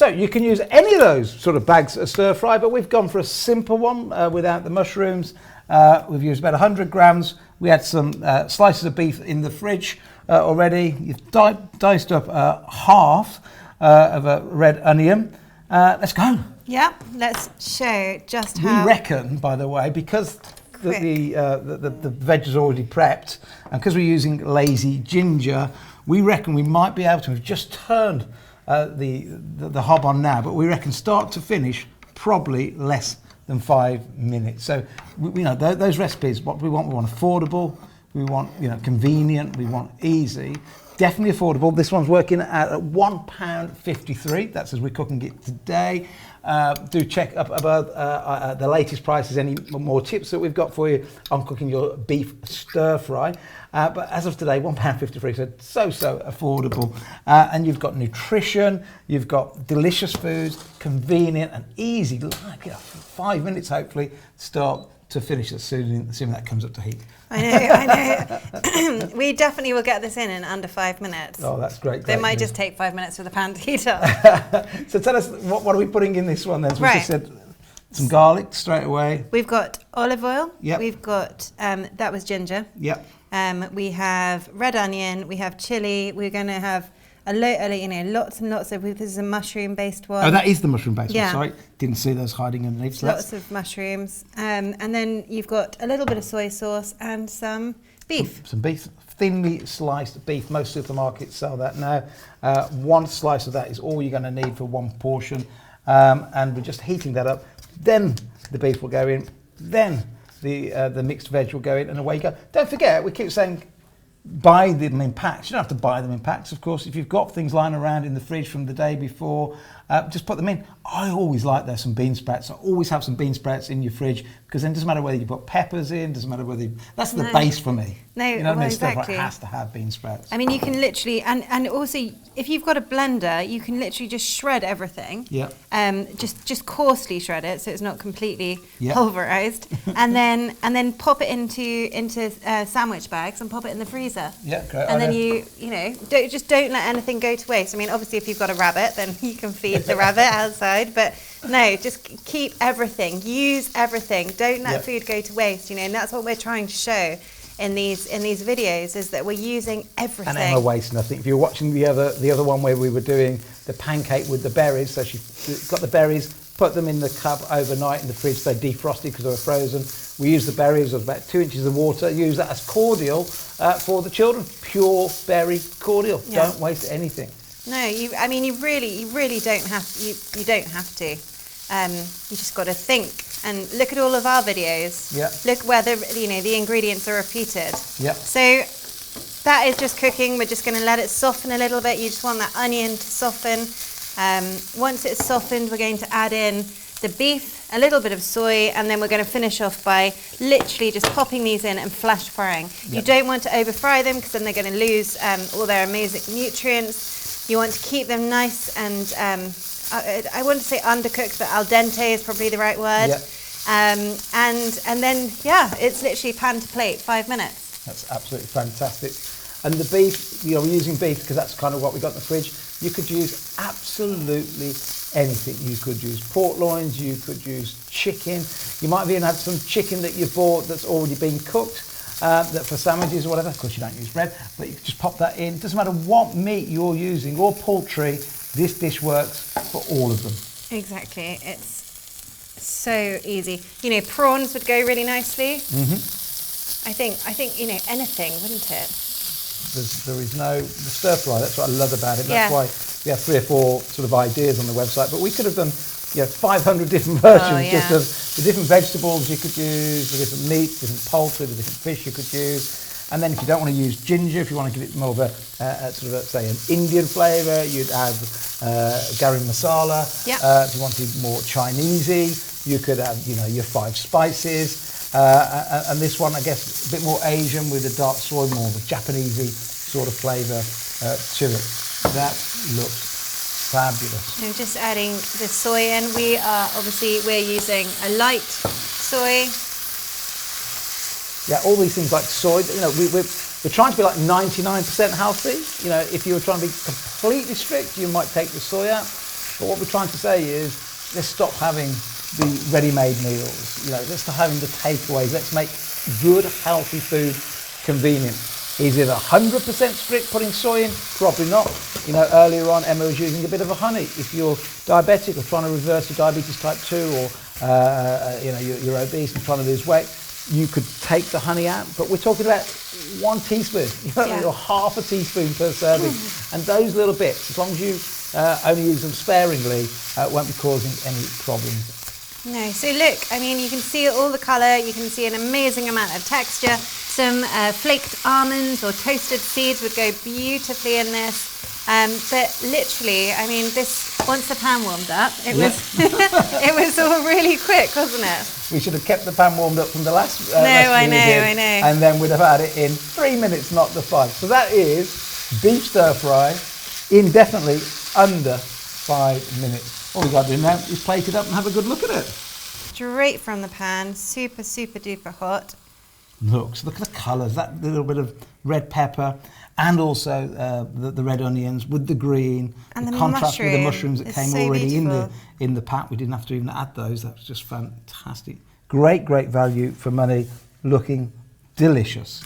you can use any of those sort of bags of stir fry, but we've gone for a simple one without the mushrooms. We've used about 100 grams. We had some slices of beef in the fridge already. You've diced up half of a red onion. Let's go. Yeah, let's show just how. We reckon, by the way, because the veg is already prepped, and because we're using lazy ginger, we reckon we might be able to have just turned the hob on now, but we reckon start to finish probably less than 5 minutes. So those recipes, what we want affordable, we want convenient, we want easy. Definitely affordable. This one's working at £1.53. That's as we're cooking it today. Do check up about the latest prices, any more tips that we've got for you on cooking your beef stir fry. But as of today, £1.53, so affordable. And you've got nutrition, you've got delicious foods, convenient and easy, like 5 minutes hopefully, start to finish, assuming that comes up to heat. I know. We definitely will get this in under 5 minutes. Oh, that's great. It might just take 5 minutes for the pan to heat up. So tell us, what are we putting in this one then? So right. We just said some garlic straight away. We've got olive oil. Yep. We've got, that was ginger. Yep. We have red onion. We have chili. We're going to have lots and lots of, this is a mushroom-based one. Oh, that is the mushroom-based one, sorry. Didn't see those hiding underneath. So lots of mushrooms. And then you've got a little bit of soy sauce and some beef. Some beef, thinly sliced beef. Most supermarkets sell that now. One slice of that is all you're going to need for one portion. And we're just heating that up. Then the beef will go in. Then the mixed veg will go in, and away you go. Don't forget, we keep saying, buy them in packs. You don't have to buy them in packs, of course. If you've got things lying around in the fridge from the day before, just put them in. I always like there's some bean sprouts. I always have some bean sprouts in your fridge, because then it doesn't matter whether you put peppers in, doesn't matter whether that's the base for me. No, you know what I mean? exactly. It has to have bean sprouts. I mean, you can literally, and also, if you've got a blender, you can literally just shred everything. Yeah. Just coarsely shred it, so it's not completely Yeah. pulverized, and then pop it into sandwich bags and pop it in the freezer. Yeah, great. And then don't let anything go to waste. I mean, obviously, if you've got a rabbit, then you can feed the rabbit outside, but no, just keep everything, use everything. Don't let food go to waste. And that's what we're trying to show in these videos, is that we're using everything. And Emma wastes nothing. If you're watching the other one where we were doing the pancake with the berries, so she got the berries, put them in the cup overnight in the fridge, they defrosted because they were frozen. We used the berries, of about 2 inches of water, use that as cordial for the children. Pure berry cordial. Yeah. Don't waste anything. No, you really don't have you don't have to. You just got to think and look at all of our videos. Yeah. Look where the ingredients are repeated. Yeah. So that is just cooking. We're just going to let it soften a little bit. You just want that onion to soften. Once it's softened, we're going to add in the beef, a little bit of soy, and then we're going to finish off by literally just popping these in and flash frying. Yep. You don't want to over fry them, because then they're going to lose all their amazing nutrients. You want to keep them nice and I want to say undercooked, but al dente is probably the right word. Yep. And then it's literally pan to plate, 5 minutes. That's absolutely fantastic. And the beef, we're using beef because that's kind of what we got in the fridge. You could use absolutely anything. You could use pork loins, you could use chicken. You might have even had some chicken that you bought that's already been cooked, that for sandwiches or whatever. Of course, you don't use bread, but you can just pop that in. It doesn't matter what meat you're using or poultry, this dish works for all of them. Exactly. It's so easy. Prawns would go really nicely. Mm-hmm. I think anything, wouldn't it? There is no the stir fry. That's what I love about it. That's Yeah. why we have 3 or 4 sort of ideas on the website. But we could have done 500 different versions just of the different vegetables you could use, the different meats, different poultry, the different fish you could use. And then if you don't want to use ginger, if you want to give it more of a sort of say an Indian flavour, you'd add garam masala. Yep. If you wanted more Chinesey, you could have your 5 spices. And this one, I guess, a bit more Asian with the dark soy, more of a Japanesey sort of flavour to it. That looks fabulous. I'm just adding the soy in. We're using a light soy. Yeah, all these things like soy. We're trying to be like 99% healthy. If you were trying to be completely strict, you might take the soy out. But what we're trying to say is, let's stop having the ready-made meals. You know, let's stop having the takeaways. Let's make good, healthy food convenient. Is it 100% strict putting soy in? Probably not. You know, earlier on Emma was using a bit of a honey. If you're diabetic or trying to reverse your diabetes type 2, or you know, you're obese and trying to lose weight, you could take the honey out. But we're talking about 1 teaspoon, or half a teaspoon per serving. And those little bits, as long as you only use them sparingly, won't be causing any problems. No, so look, I mean, you can see all the colour, you can see an amazing amount of texture. Some flaked almonds or toasted seeds would go beautifully in this. But literally, I mean, this, once the pan warmed up, it was all really quick, wasn't it? We should have kept the pan warmed up from the last I know. And then we'd have had it in 3 minutes, not the 5. So that is beef stir fry, indefinitely under 5 minutes. All we've got to do now is plate it up and have a good look at it. Straight from the pan, super, super duper hot. Look at the colours, that little bit of red pepper, and also the red onions with the green, and the the contrast with the mushrooms that it's came so already beautiful. in the pat. We didn't have to even add those. That was just fantastic. Great value for money, looking delicious.